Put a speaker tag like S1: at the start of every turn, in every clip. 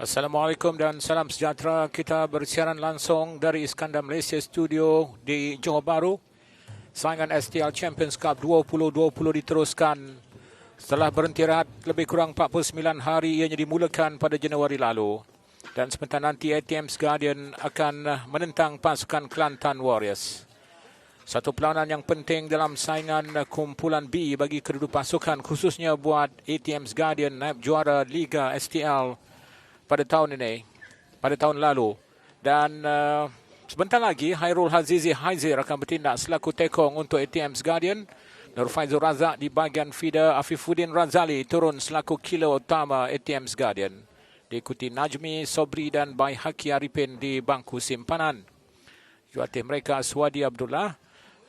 S1: Assalamualaikum dan salam sejahtera. Kita bersiaran langsung dari Iskandar Malaysia Studio di Johor Bahru. Saingan STL Champions Cup 2020 diteruskan setelah berhenti rehat lebih kurang 49 hari. Ianya dimulakan pada Januari lalu. Dan sebentar nanti ATM's Guardian akan menentang pasukan Kelantan Warriors. Satu perlawanan yang penting dalam saingan kumpulan B bagi kedua pasukan, khususnya buat ATM's Guardian, naib juara Liga STL pada tahun ini, pada tahun lalu. Dan sebentar lagi Hairul Hazizi Haizir akan bertindak selaku tekong untuk ATM's Guardian. Nur Faizul Razak di bahagian feeder, Afifuddin Razali turun selaku killer utama ATM's Guardian. Diikuti Najmi Sobri dan Baihaki Arifin di bangku simpanan. Jurulatih mereka Swadi Abdullah.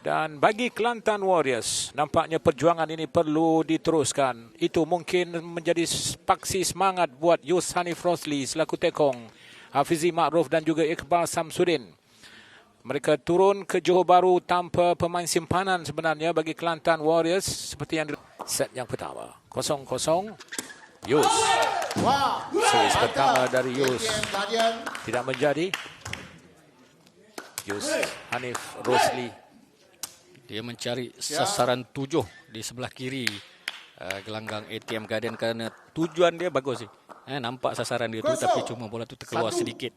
S1: Dan bagi Kelantan Warriors, nampaknya perjuangan ini perlu diteruskan. Itu mungkin menjadi paksi semangat buat Yus Hanif Rosli selaku tekong, Hafizi Ma'ruf dan juga Iqbal Samsudin. Mereka turun ke Johor Bahru tanpa pemain simpanan sebenarnya bagi Kelantan Warriors. Seperti yang set yang pertama. 0-0. Yus. Servis pertama dari Yus tidak menjadi. Yus Hanif Rosli.
S2: Dia mencari sasaran 7 di sebelah kiri gelanggang ATM Guardian kerana tujuan dia bagus sih. Nampak sasaran dia tu tapi cuma bola tu terkeluar sedikit.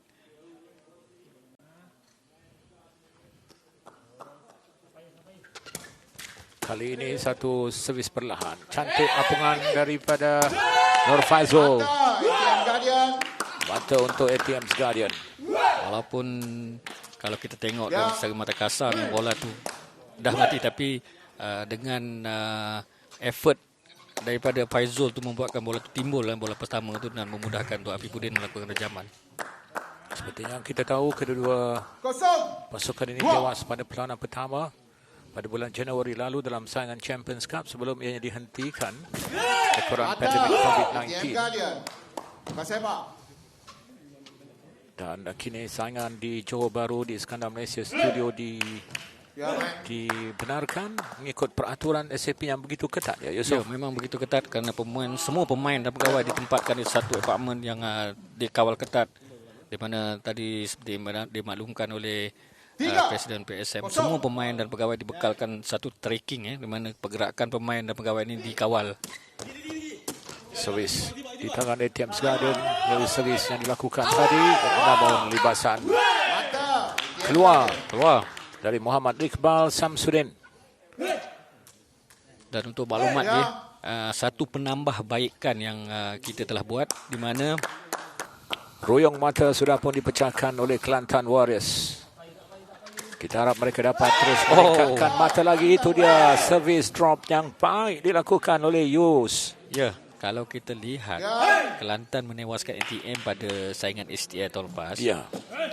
S1: Kali ini satu servis perlahan. Cantik apungan daripada Nur Faizul. Mata untuk ATM's Guardian.
S2: Walaupun kalau kita tengok dari secara mata kasar bola tu dah mati, tapi dengan effort daripada Faizul tu membuatkan bola tu timbul dalam bola pertama tu dan memudahkan untuk Afifuddin melakukan rejaman.
S1: Seperti yang kita tahu, kedua pasukan ini tewas pada perlawanan pertama pada bulan Januari lalu dalam saingan Champions Cup sebelum ianya dihentikan ekoran pandemik COVID-19. Dan kini saingan di Johor Bahru di Iskandar Malaysia Studio dibenarkan mengikut peraturan SAP yang begitu ketat ya, Yusof?
S2: Ya, memang begitu ketat kerana semua pemain dan pegawai ditempatkan di satu apartmen yang dikawal ketat, di mana tadi seperti dimaklumkan oleh Presiden PSM, semua pemain dan pegawai dibekalkan satu tracking di mana pergerakan pemain dan pegawai ini dikawal.
S1: Servis di tangan ATM's Guardian dari servis yang dilakukan tadi, namun libasan keluar dari Muhammad Iqbal Samsudin.
S2: Dan untuk maklumat dia, satu penambahbaikan yang kita telah buat di mana
S1: ruyung mata sudah pun dipecahkan oleh Kelantan Warriors. Kita harap mereka dapat terus meningkatkan mata lagi. Itu dia servis drop yang baik dilakukan oleh Yus.
S2: Ya, kalau kita lihat Kelantan menewaskan ATM pada saingan STL tahun lepas.
S1: Ya.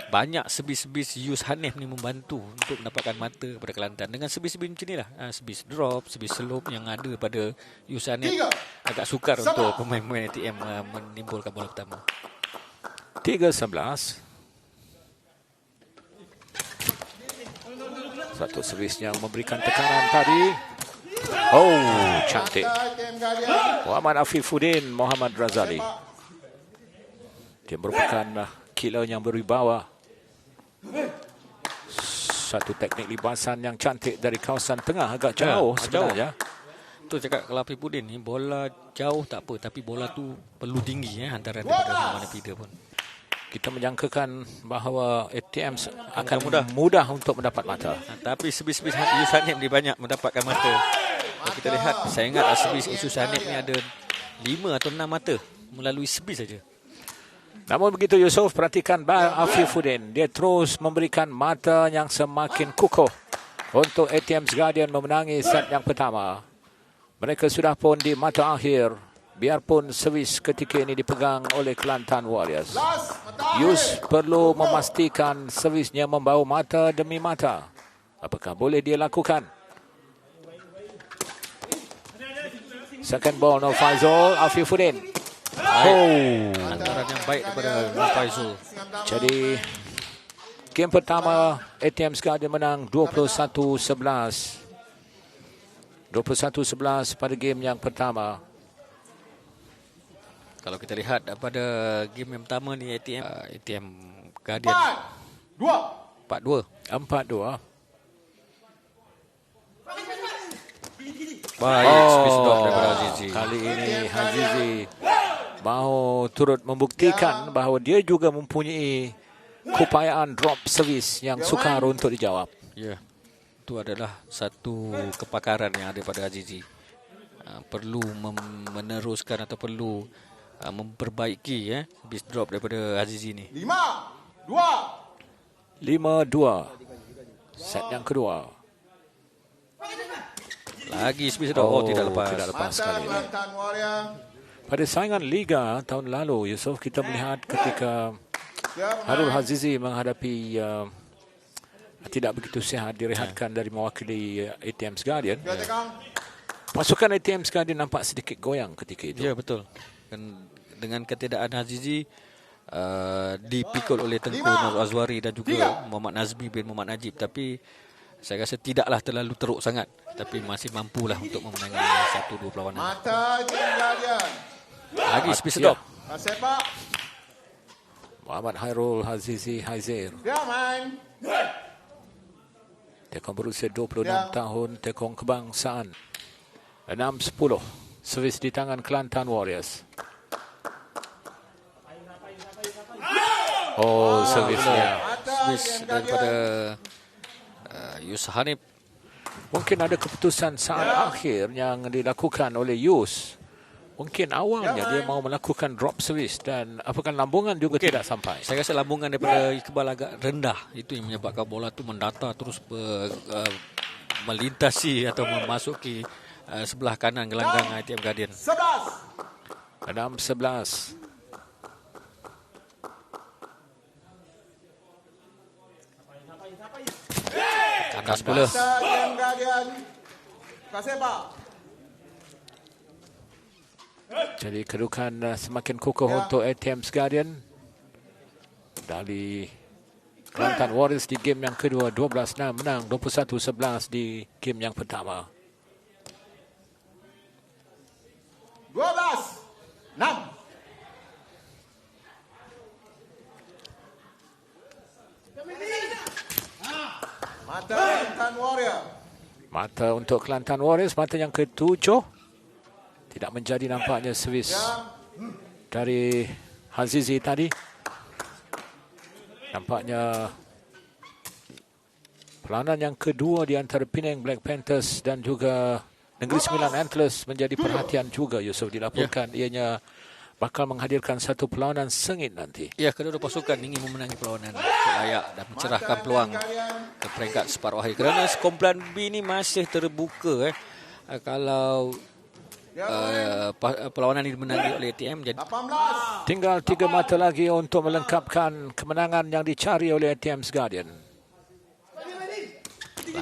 S2: Banyak sebis-sebis Yus Hanif ni membantu untuk mendapatkan mata pada Kelantan. Dengan sebis-sebis macam inilah, sebis drop, sebis slope yang ada pada Yus Hanif agak sukar untuk pemain-pemain ATM menimbulkan bola pertama.
S1: 3-11. Satu servis yang memberikan tekanan tadi. Oh, cantik. Muhammad Afifuddin, Muhammad Razali. Dia merupakan killer yang berwibawa. Satu teknik libasan yang cantik dari kawasan tengah, agak jauh sebenarnya.
S2: Tu cakap kalau Afifuddin ni bola jauh tak apa, tapi bola tu perlu tinggi antara daripada mana feeder pun.
S1: Kita menyangkakan bahawa ATM akan mudah untuk mendapat mata.
S2: Tapi sebis-sebis Yus Hanif ni banyak mendapatkan mata. Kalau kita lihat, saya ingat sebis Yus Hanif ni ada 5 atau 6 mata melalui sebis saja.
S1: Namun begitu Yusof, perhatikan Afifuddin. Dia terus memberikan mata yang semakin kukuh untuk ATM's Guardian memenangi set yang pertama. Mereka sudah pun di mata akhir. Biarpun servis ketika ini dipegang oleh Kelantan Warriors. Yus perlu memastikan servisnya membawa mata demi mata. Apakah boleh dia lakukan? Second ball, Nur Faizul, Afifuddin.
S2: Antaran yang baik daripada Nur Faizul.
S1: Jadi, game pertama ATM Guardian menang 21-11. 21-11 pada game yang pertama.
S2: Kalau kita lihat pada game yang pertama ni ATM Guardian 4-2.
S1: 4-2.
S2: Baik, space drop daripada Azizi.
S1: Kali ini Azizi mahu turut membuktikan bahawa dia juga mempunyai keupayaan drop service yang sukar untuk dijawab.
S2: Ya, itu adalah satu kepakaran yang ada pada Azizi. Perlu meneruskan atau perlu memperbaiki space drop daripada Azizi ni.
S1: 5-2. Set yang kedua.
S2: Lagi space drop. Tidak lepas.
S1: Tidak lepas sekali ini. Pada saingan Liga tahun lalu, Yusof, kita melihat ketika Harul Azizi menghadapi tidak begitu sihat, direhatkan dari mewakili ATM Guardian. Pasukan ATM Guardian nampak sedikit goyang ketika itu.
S2: Ya, betul. Dan dengan ketiadaan Azizi dipikul oleh Tengku Nur Azwari dan juga Muhammad Nazmi bin Muhammad Najib, tapi saya rasa tidaklah terlalu teruk sangat, tapi masih mampulah untuk memenangi 1-2 perlawanan. Lagi space drop.
S1: Muhammad Hairul Azizi Haizair. Tekong berusia 26 tahun, tekong kebangsaan. 6-10. Servis di tangan Kelantan Warriors. Servisnya.
S2: Servis daripada Yus Hanif.
S1: Mungkin ada keputusan saat akhir yang dilakukan oleh Yus. Mungkin awalnya dia mahu melakukan drop service dan apakah lambungan juga tidak sampai.
S2: Saya rasa lambungan daripada Iqbal agak rendah. Itu yang menyebabkan bola tu mendata terus melintasi atau memasuki sebelah kanan gelanggang ATM Guardian.
S1: 6-11.
S2: Kandas pula.
S1: Jadi kedudukan semakin kokoh untuk ATM Guardian. Dari Kelantan Warriors di game yang kedua 12-6 menang 21-11 di game yang pertama.
S3: 12-6. Mata Kelantan Warrior.
S1: Mata untuk Kelantan Warriors, mata yang ke-7. Tidak menjadi nampaknya servis dari Azizi tadi. Nampaknya peranan yang kedua di antara Penang Black Panthers dan juga Negeri Sembilan Antlers menjadi perhatian juga, Yusof. Dilaporkan ianya bakal menghadirkan satu perlawanan sengit nanti.
S2: Ya, kedua-dua pasukan ingin memenangi perlawanan untuk layak dan mencerahkan peluang ke peringkat separuh akhir. Kerana kumpulan B ini masih terbuka. Kalau perlawanan ini dimenangi oleh ATM, jadi
S1: tinggal 3 mata lagi untuk melengkapkan kemenangan yang dicari oleh ATM Guardian.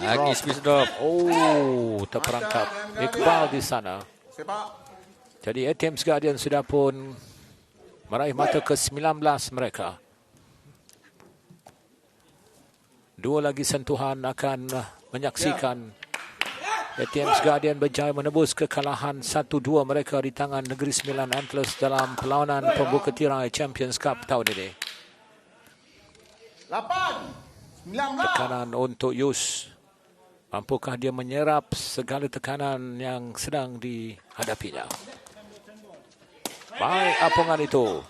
S2: lagi space drop.
S1: Terperangkap Iqbal di sana. Jadi ATM Guardian sudah pun meraih mata ke-19 mereka. 2 lagi sentuhan akan menyaksikan ATM Guardian berjaya menebus kekalahan 1-2 mereka di tangan Negeri Sembilan Antlers dalam perlawanan pembuka tirai Champions Cup tahun ini.
S3: 8-19.
S1: Tekanan untuk Yus. Mampukah dia menyerap segala tekanan yang sedang dihadapinya? Baik apungan itu.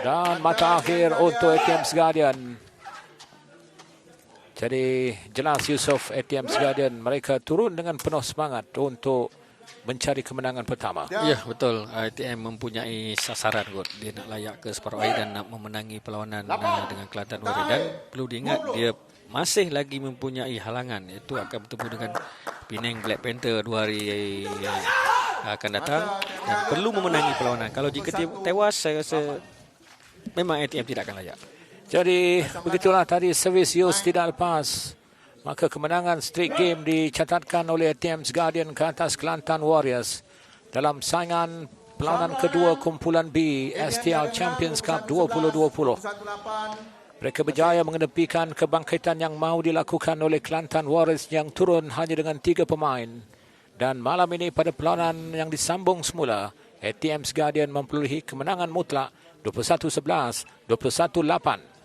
S1: Dan mata akhir untuk ATM Guardian. Jadi jelas Yusof, ATM Guardian mereka turun dengan penuh semangat untuk mencari kemenangan pertama.
S2: Ya, betul. ATM mempunyai sasaran kot. Dia nak layak ke separuh akhir dan nak memenangi perlawanan dengan Kelantan Warriors. Dan perlu diingat dia masih lagi mempunyai halangan, iaitu akan bertemu dengan Penang Black Panther 2 hari akan datang dan perlu memenangi perlawanan. Kalau jika tewas, saya rasa memang ATM tidak akan layak.
S1: Jadi begitulah tadi servis Yus tidak lepas. Maka kemenangan straight game dicatatkan oleh ATM Guardian ke atas Kelantan Warriors dalam saingan perlawanan kedua kumpulan B STL Champions Cup 2020. Mereka berjaya mengedepikan kebangkitan yang mahu dilakukan oleh Kelantan Warriors yang turun hanya dengan 3 pemain. Dan malam ini pada perlawanan yang disambung semula, ATM's Guardian memperolehi kemenangan mutlak 21-11, 21-8.